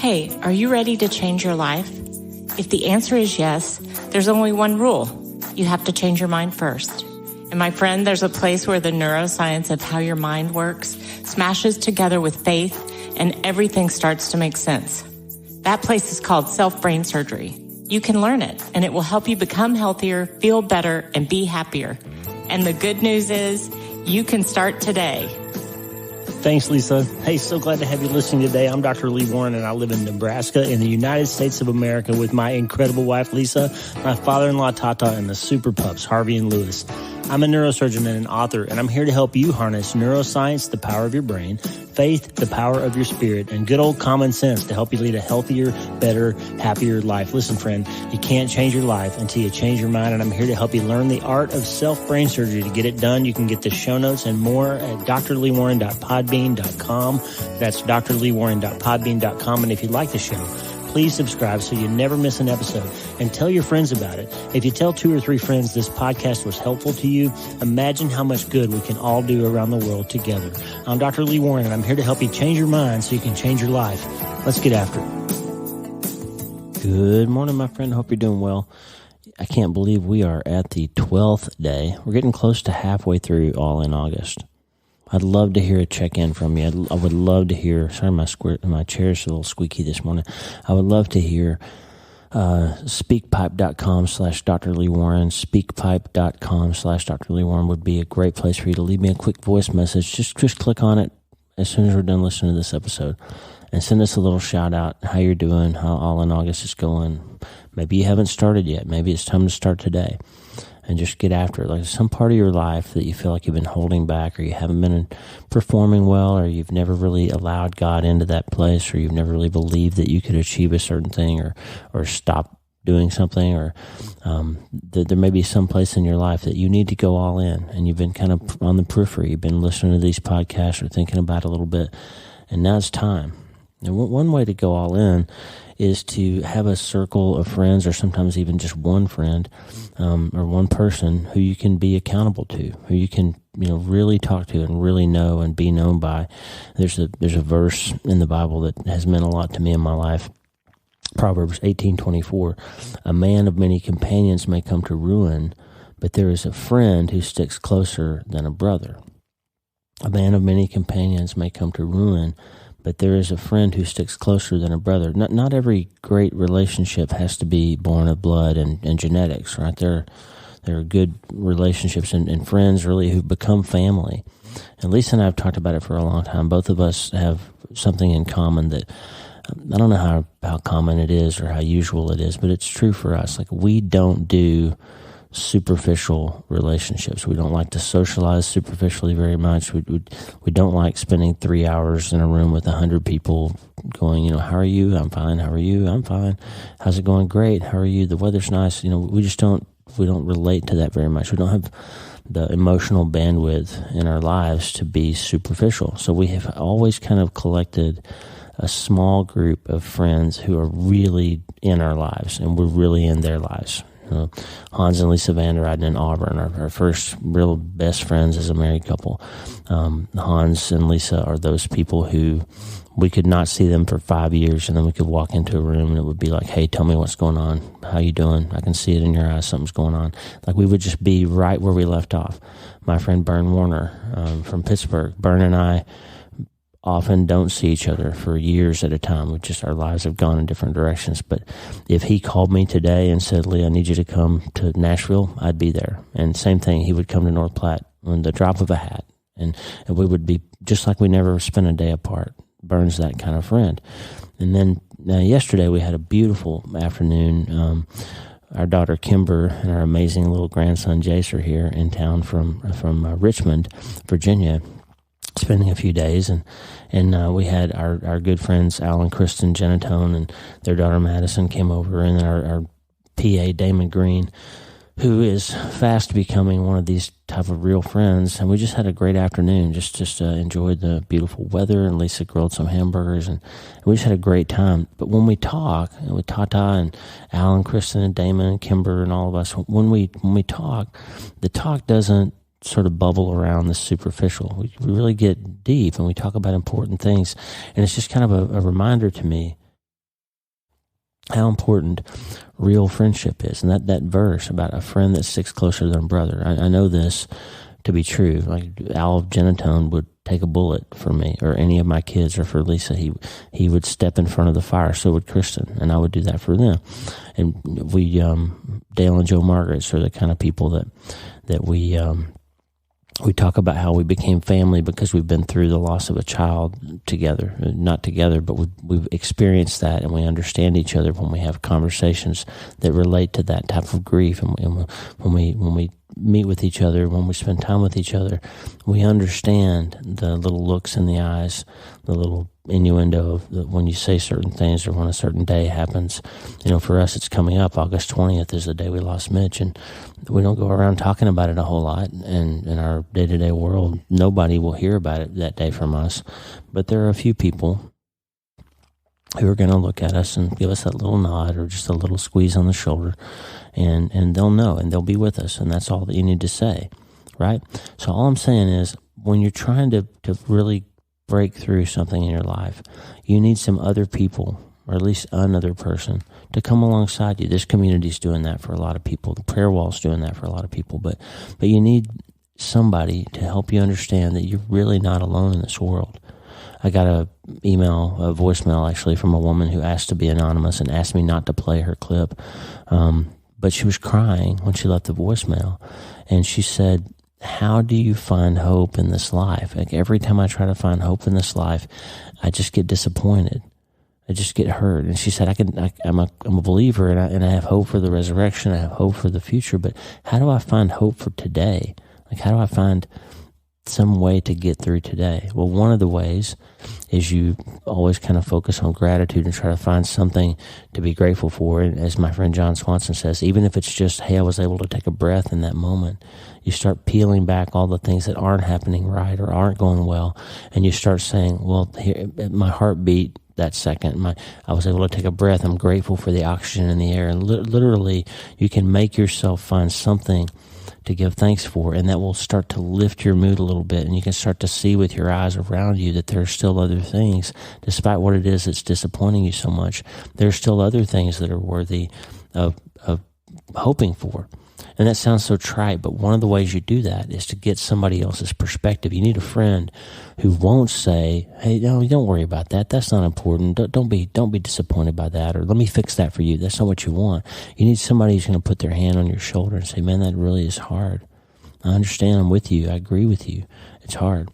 Hey, are you ready to change your life? If the answer is yes, there's only one rule. You have to change your mind first. And my friend, there's a place where the neuroscience of how your mind works smashes together with faith and everything starts to make sense. That place is called self-brain surgery. You can learn it, and it will help you become healthier, feel better, and be happier. And the good news is you can start today. Thanks, Lisa. Hey, so glad to have you listening today. I'm Dr. Lee Warren, and I live in Nebraska in the United States of America with my incredible wife, Lisa, my father-in-law, Tata, and the super pups, Harvey and Lewis. I'm a neurosurgeon and an author, and I'm here to help you harness neuroscience, the power of your brain, faith, the power of your spirit, and good old common sense to help you lead a healthier, better, happier life. Listen, friend, you can't change your life until you change your mind, and I'm here to help you learn the art of self-brain surgery. To get it done, you can get the show notes and more at drleewarren.podbean.com. That's drleewarren.podbean.com, and if you like the show, please subscribe so you never miss an episode, and tell your friends about it. If you tell 2 or 3 friends this podcast was helpful to you, imagine how much good we can all do around the world together. I'm Dr. Lee Warren, and I'm here to help you change your mind so you can change your life. Let's get after it. Good morning, my friend. Hope you're doing well. I can't believe we are at the 12th day. We're getting close to halfway through all in August. I'd love to hear a check-in from you. I would love to hear, sorry, my chair's a little squeaky this morning. I would love to hear speakpipe.com/Dr. Lee Warren. Speakpipe.com/Dr. Lee Warren would be a great place for you to leave me a quick voice message. Just click on it as soon as we're done listening to this episode and send us a little shout out, how you're doing, how all in August is going. Maybe you haven't started yet. Maybe it's time to start today. And just get after it. Like some part of your life that you feel like you've been holding back, or you haven't been performing well, or you've never really allowed God into that place, or you've never really believed that you could achieve a certain thing, or stop doing something, or there may be some place in your life that you need to go all in, and you've been kind of on the periphery. You've been listening to these podcasts or thinking about it a little bit, and now it's time. And one way to go all in is to have a circle of friends, or sometimes even just one friend, or one person who you can be accountable to, who you can, really talk to and really know and be known by. There's a verse in the Bible that has meant a lot to me in my life. Proverbs 18:24. A man of many companions may come to ruin, but there is a friend who sticks closer than a brother. A man of many companions may come to ruin, but there is a friend who sticks closer than a brother. Not every great relationship has to be born of blood and genetics, right? There are good relationships and friends really who become family. And Lisa and I have talked about it for a long time. Both of us have something in common that I don't know how common it is or how usual it is, but it's true for us. Like, we don't do superficial relationships. We don't like to socialize superficially very much. We don't like spending 3 hours in a room with 100 people going, how are you? I'm fine. How are you? I'm fine. How's it going? Great. How are you? The weather's nice. We don't relate to that very much. We don't have the emotional bandwidth in our lives to be superficial. So we have always kind of collected a small group of friends who are really in our lives, and we're really in their lives. Hans and Lisa Van Der Eyden in Auburn are our first real best friends as a married couple. Hans and Lisa are those people who we could not see them for 5 years, and then we could walk into a room and it would be like, hey, tell me what's going on. How you doing? I can see it in your eyes. Something's going on. Like, we would just be right where we left off. My friend Bern Warner from Pittsburgh, Bern and I often don't see each other for years at a time. Our lives have gone in different directions. But if he called me today and said, Lee, I need you to come to Nashville, I'd be there. And same thing, he would come to North Platte on the drop of a hat. And we would be just like we never spent a day apart. Bern's that kind of friend. And then yesterday we had a beautiful afternoon. Our daughter Kimber and our amazing little grandson Jace are here in town from Richmond, Virginia, spending a few days, and we had our good friends Al and Kristen Genatone and their daughter Madison came over, and our PA Damon Green, who is fast becoming one of these type of real friends. And we just had a great afternoon, just enjoyed the beautiful weather, and Lisa grilled some hamburgers, and we just had a great time. But when we talk, and with Tata and Al and Kristen and Damon and Kimber and all of us, when we talk, the talk doesn't sort of bubble around the superficial. We really get deep, and we talk about important things. And it's just kind of a reminder to me how important real friendship is. And that verse about a friend that sticks closer than a brother, I know this to be true. Like Al Genatone would take a bullet for me or any of my kids, or for Lisa. He would step in front of the fire. So would Kristen, and I would do that for them. And we, Dale and Joe Margaret's are the kind of people that we talk about how we became family because we've been through the loss of a child together. Not together, but we've experienced that, and we understand each other when we have conversations that relate to that type of grief. And when we meet with each other, when we spend time with each other, we understand the little looks in the eyes, the little innuendo of when you say certain things or when a certain day happens. For us, it's coming up. August 20th is the day we lost Mitch, and we don't go around talking about it a whole lot. And in our day-to-day world, nobody will hear about it that day from us. But there are a few people who are going to look at us and give us that little nod or just a little squeeze on the shoulder, and they'll know, and they'll be with us, and that's all that you need to say, right? So all I'm saying is, when you're trying to really break through something in your life, you need some other people, or at least another person, to come alongside you. This community's doing that for a lot of people. The prayer wall's doing that for a lot of people, but you need somebody to help you understand that you're really not alone in this world. I got a voicemail actually from a woman who asked to be anonymous and asked me not to play her clip. But she was crying when she left the voicemail. And she said, how do you find hope in this life? Like every time I try to find hope in this life, I just get disappointed. I just get hurt. And she said, I'm a believer and I have hope for the resurrection. I have hope for the future. But how do I find hope for today? Like how do I find some way to get through today? Well, one of the ways is you always kind of focus on gratitude and try to find something to be grateful for. And as my friend John Swanson says, even if it's just, hey, I was able to take a breath in that moment, you start peeling back all the things that aren't happening right or aren't going well, and you start saying, well, here, my heart beat that second. I was able to take a breath. I'm grateful for the oxygen in the air. And literally, you can make yourself find something to give thanks for, and that will start to lift your mood a little bit, and you can start to see with your eyes around you that there are still other things, despite what it is that's disappointing you so much. There are still other things that are worthy of hoping for. And that sounds so trite, but one of the ways you do that is to get somebody else's perspective. You need a friend who won't say, hey, no, don't worry about that. That's not important. Don't be disappointed by that, or let me fix that for you. That's not what you want. You need somebody who's going to put their hand on your shoulder and say, man, that really is hard. I understand. I'm with you. I agree with you. It's hard.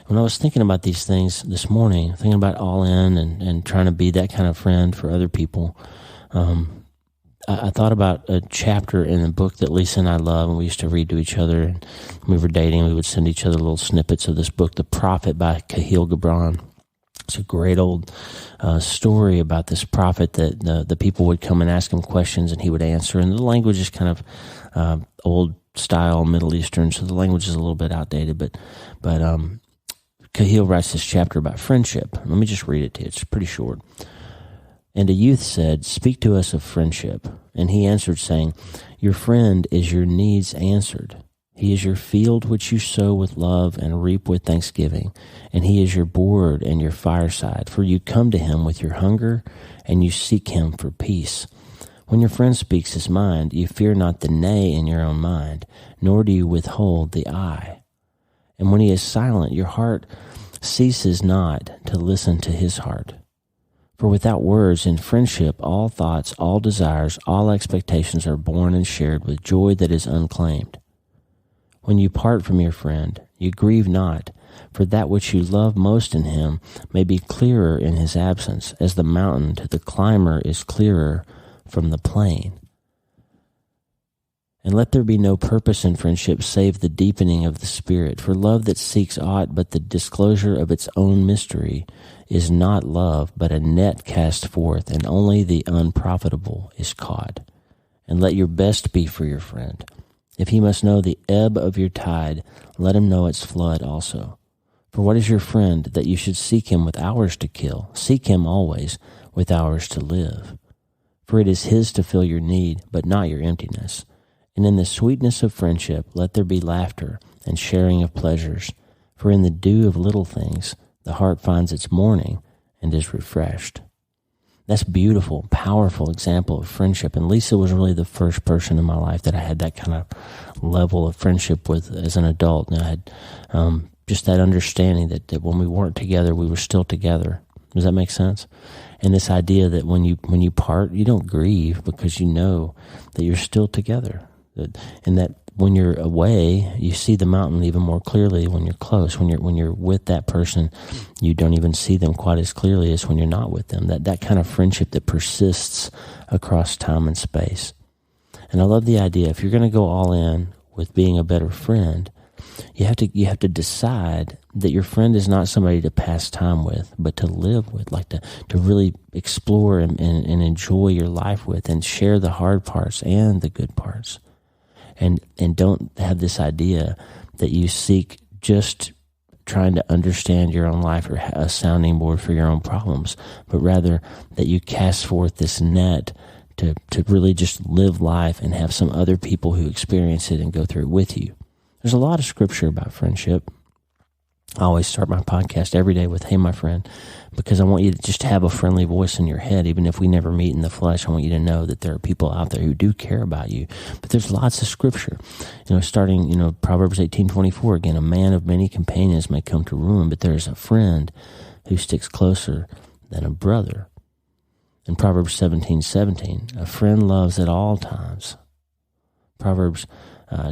When I was thinking about these things this morning, thinking about all in and trying to be that kind of friend for other people, I thought about a chapter in a book that Lisa and I love, and we used to read to each other. And when we were dating, we would send each other little snippets of this book, The Prophet by Khalil Gibran. It's a great old story about this prophet that the people would come and ask him questions, and he would answer. And the language is kind of old style Middle Eastern, so the language is a little bit outdated. But Khalil writes this chapter about friendship. Let me just read it to you. It's pretty short. And a youth said, speak to us of friendship. And he answered, saying, your friend is your needs answered. He is your field which you sow with love and reap with thanksgiving. And he is your board and your fireside. For you come to him with your hunger, and you seek him for peace. When your friend speaks his mind, you fear not the nay in your own mind, nor do you withhold the I. And when he is silent, your heart ceases not to listen to his heart. For without words, in friendship, all thoughts, all desires, all expectations are born and shared with joy that is unclaimed. When you part from your friend, you grieve not, for that which you love most in him may be clearer in his absence, as the mountain to the climber is clearer from the plain. And let there be no purpose in friendship save the deepening of the spirit, for love that seeks aught but the disclosure of its own mystery is not love, but a net cast forth, and only the unprofitable is caught. And let your best be for your friend. If he must know the ebb of your tide, let him know its flood also. For what is your friend that you should seek him with hours to kill? Seek him always with hours to live. For it is his to fill your need, but not your emptiness. And in the sweetness of friendship, let there be laughter and sharing of pleasures. For in the dew of little things, the heart finds its morning and is refreshed. That's beautiful, powerful example of friendship. And Lisa was really the first person in my life that I had that kind of level of friendship with as an adult. And I had just that understanding that when we weren't together, we were still together. Does that make sense? And this idea that when you part, you don't grieve because you know that you're still together. And that when you're away, you see the mountain even more clearly when you're close. When you're with that person, you don't even see them quite as clearly as when you're not with them. That kind of friendship that persists across time and space. And I love the idea, if you're going to go all in with being a better friend, you have to decide that your friend is not somebody to pass time with, but to live with, like to really explore and enjoy your life with, and share the hard parts and the good parts. And don't have this idea that you seek just trying to understand your own life or a sounding board for your own problems, but rather that you cast forth this net to really just live life and have some other people who experience it and go through it with you. There's a lot of scripture about friendship. I always start my podcast every day with, hey, my friend, because I want you to just have a friendly voice in your head. Even if we never meet in the flesh, I want you to know that there are people out there who do care about you. But there's lots of scripture, starting, Proverbs 18:24, again, a man of many companions may come to ruin, but there is a friend who sticks closer than a brother. In Proverbs 17:17, a friend loves at all times. Proverbs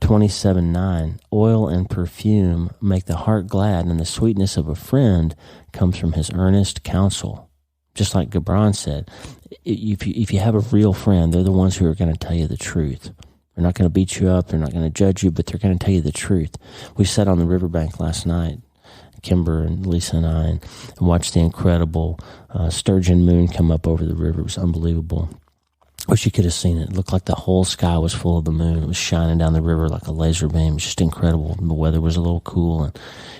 27:9, oil and perfume make the heart glad, and the sweetness of a friend comes from his earnest counsel. Just like Gibran said, if you have a real friend, they're the ones who are going to tell you the truth. They're not going to beat you up, they're not going to judge you, but they're going to tell you the truth. We sat on the riverbank last night, Kimber and Lisa and I, and watched the incredible sturgeon moon come up over the river. It was unbelievable. Wish you could have seen it. It looked like the whole sky was full of the moon. It was shining down the river like a laser beam. It was just incredible. The weather was a little cool.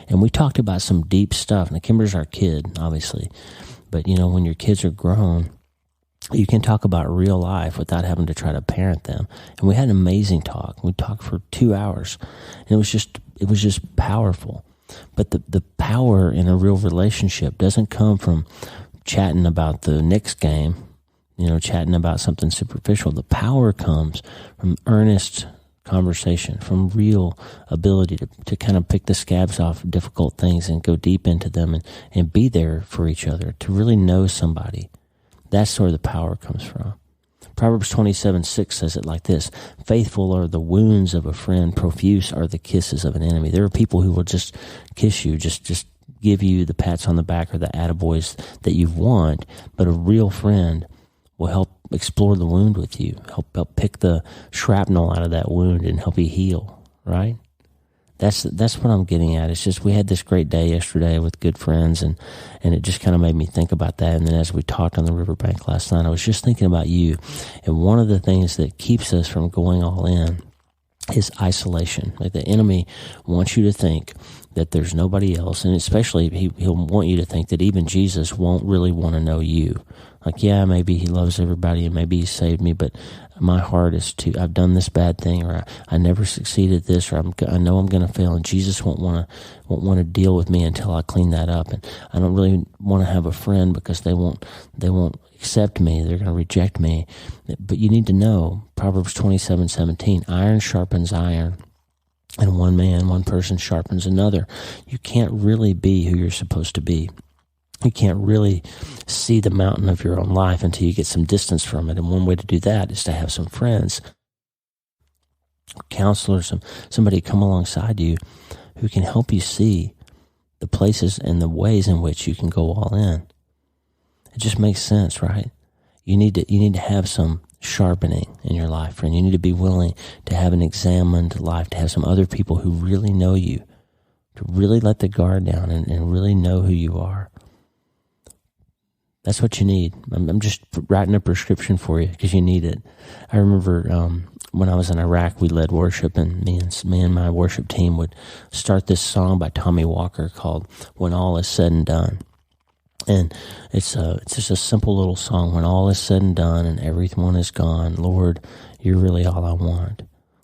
And we talked about some deep stuff. Now, Kimber's our kid, obviously. But, when your kids are grown, you can talk about real life without having to try to parent them. And we had an amazing talk. We talked for 2 hours. And it was just powerful. But the power in a real relationship doesn't come from chatting about the Knicks game, chatting about something superficial. The power comes from earnest conversation, from real ability to kind of pick the scabs off difficult things and go deep into them and be there for each other, to really know somebody. That's where the power comes from. Proverbs 27:6 says it like this: faithful are the wounds of a friend, profuse are the kisses of an enemy. There are people who will just kiss you, just give you the pats on the back or the attaboys that you want, but a real friend will help explore the wound with you, help pick the shrapnel out of that wound and help you heal, right? That's what I'm getting at. It's just we had this great day yesterday with good friends, and it just kind of made me think about that. And then as we talked on the riverbank last night, I was just thinking about you. And one of the things that keeps us from going all in is isolation. Like the enemy wants you to think that there's nobody else, and especially he'll want you to think that even Jesus won't really want to know you. Like, yeah, maybe he loves everybody and maybe he saved me, but my heart is I've done this bad thing, or I never succeeded this, or I know I'm going to fail, and Jesus won't want to deal with me until I clean that up. And I don't really want to have a friend because they won't accept me. They're going to reject me. But you need to know, Proverbs 27:17, iron sharpens iron, and one person sharpens another. You can't really be who you're supposed to be. You can't really see the mountain of your own life until you get some distance from it. And one way to do that is to have some friends, counselors, somebody come alongside you who can help you see the places and the ways in which you can go all in. It just makes sense, right? You need to have some sharpening in your life, friend. You need to be willing to have an examined life, to have some other people who really know you, to really let the guard down and really know who you are. That's what you need. I'm just writing a prescription for you because you need it. I remember when I was in Iraq, we led worship, and me and my worship team would start this song by Tommy Walker called "When All Is Said and Done." And it's just a simple little song. When all is said and done and everyone is gone, Lord, you're really all I want.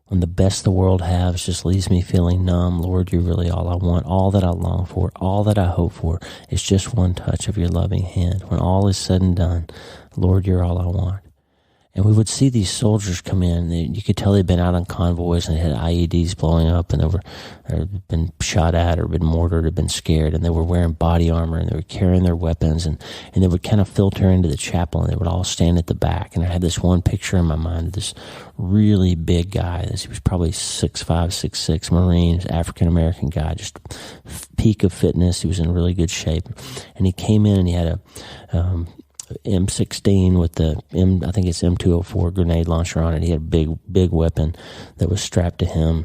when the best the world has just leaves me feeling numb, Lord, you're really all I want, all that I long for, all that I hope for is just one touch of your loving hand. When all is said and done, Lord, you're all I want. And we would see these soldiers come in. You could tell they'd been out on convoys and had IEDs blowing up, and had been shot at or been mortared or been scared, and they were wearing body armor, and they were carrying their weapons, and they would kind of filter into the chapel, and they would all stand at the back. And I had this one picture in my mind of this really big guy. He was probably 6'5", 6'6", Marine, African-American guy, just peak of fitness. He was in really good shape. And he came in and he had a M16 with the I think it's M204 grenade launcher on it. He had a big weapon that was strapped to him,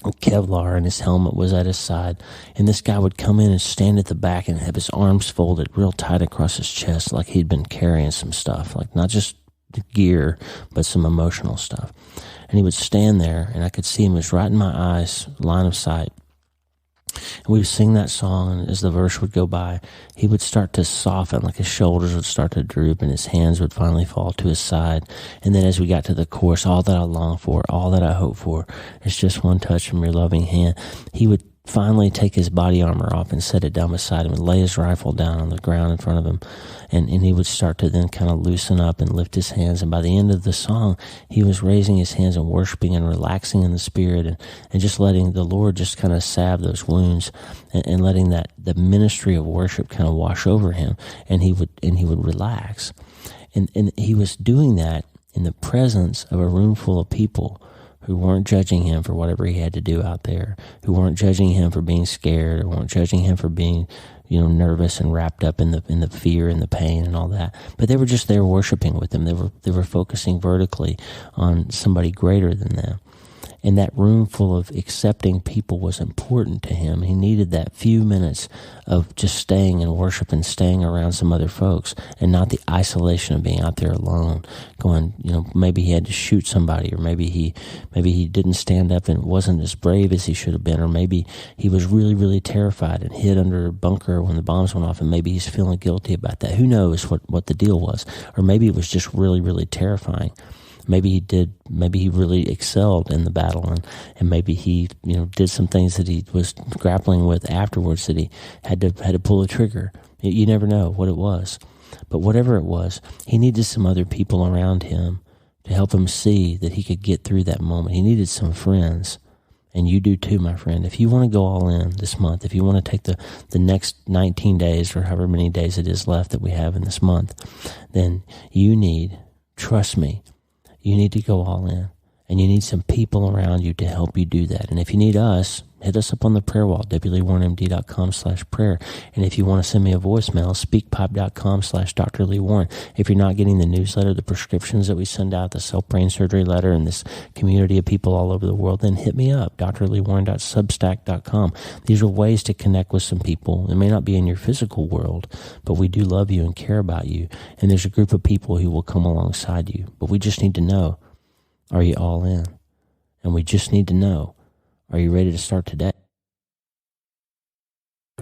Kevlar, and his helmet was at his side. And this guy would come in and stand at the back and have his arms folded real tight across his chest, like he'd been carrying some stuff, like not just the gear, but some emotional stuff. And he would stand there, and I could see him. It was right in my eyes, line of sight. And we would sing that song, and as the verse would go by, he would start to soften, like his shoulders would start to droop, and his hands would finally fall to his side. And then as we got to the chorus, all that I long for, all that I hope for, is just one touch from your loving hand, he would finally take his body armor off and set it down beside him and lay his rifle down on the ground in front of him. And he would start to then kind of loosen up and lift his hands. And by the end of the song, he was raising his hands and worshiping and relaxing in the spirit and just letting the Lord just kind of salve those wounds and letting the ministry of worship kind of wash over him. And he would relax. And he was doing that in the presence of a room full of people who weren't judging him for whatever he had to do out there, who weren't judging him for being scared, or weren't judging him for being, nervous and wrapped up in the fear and the pain and all that. But they were just there worshiping with him. They were focusing vertically on somebody greater than them. And that room full of accepting people was important to him. He needed that few minutes of just staying in worship and staying around some other folks, and not the isolation of being out there alone, going, maybe he had to shoot somebody, or maybe he didn't stand up and wasn't as brave as he should have been, or maybe he was really, really terrified and hid under a bunker when the bombs went off, and maybe he's feeling guilty about that. Who knows what the deal was? Or maybe it was just really, really terrifying. Maybe he really excelled in the battle, and maybe he, did some things that he was grappling with afterwards that he had to pull a trigger. You never know what it was. But whatever it was, he needed some other people around him to help him see that he could get through that moment. He needed some friends. And you do too, my friend. If you want to go all in this month, if you want to take the next 19 days or however many days it is left that we have in this month, then trust me, you need to go all in, and you need some people around you to help you do that. And if you need us, hit us up on the prayer wall, wleewarrenmd.com/prayer. And if you want to send me a voicemail, speakpipe.com/Dr. Lee Warren. If you're not getting the newsletter, the prescriptions that we send out, the self-brain surgery letter, and this community of people all over the world, then hit me up, drleewarren.substack.com. These are ways to connect with some people. It may not be in your physical world, but we do love you and care about you. And there's a group of people who will come alongside you. But we just need to know, are you all in? And we just need to know, are you ready to start today?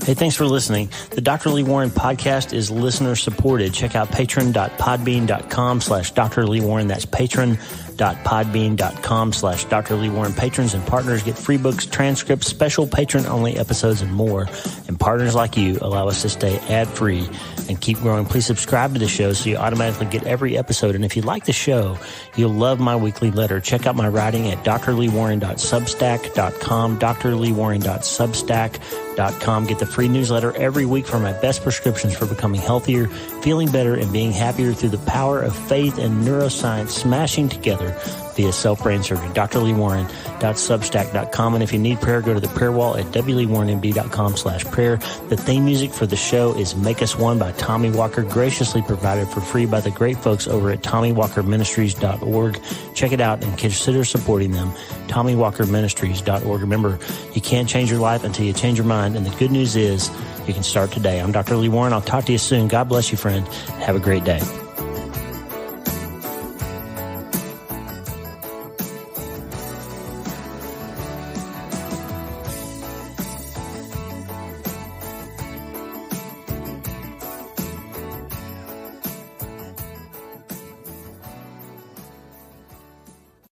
Hey, thanks for listening. The Dr. Lee Warren podcast is listener supported. Check out patron.podbean.com/Dr. Lee Warren. That's patron.podbean.com/Dr. Lee Warren. Patrons and partners get free books, transcripts, special patron-only episodes, and more. And partners like you allow us to stay ad-free and keep growing. Please subscribe to the show so you automatically get every episode. And if you like the show, you'll love my weekly letter. Check out my writing at drleewarren.substack.com, drleewarren.substack.com. Get the free newsletter every week for my best prescriptions for becoming healthier, feeling better, and being happier through the power of faith and neuroscience smashing together via self-brain surgery. drleewarren.substack.com. And if you need prayer, go to the prayer wall at wleewarrenmd.com/prayer. The theme music for the show is Make Us One by Tommy Walker, graciously provided for free by the great folks over at TommyWalkerMinistries.org. Check it out and consider supporting them, TommyWalkerMinistries.org. Remember, you can't change your life until you change your mind, and the good news is you can start today. I'm Dr. Lee Warren. I'll talk to you soon. God bless you, friend. Have a great day.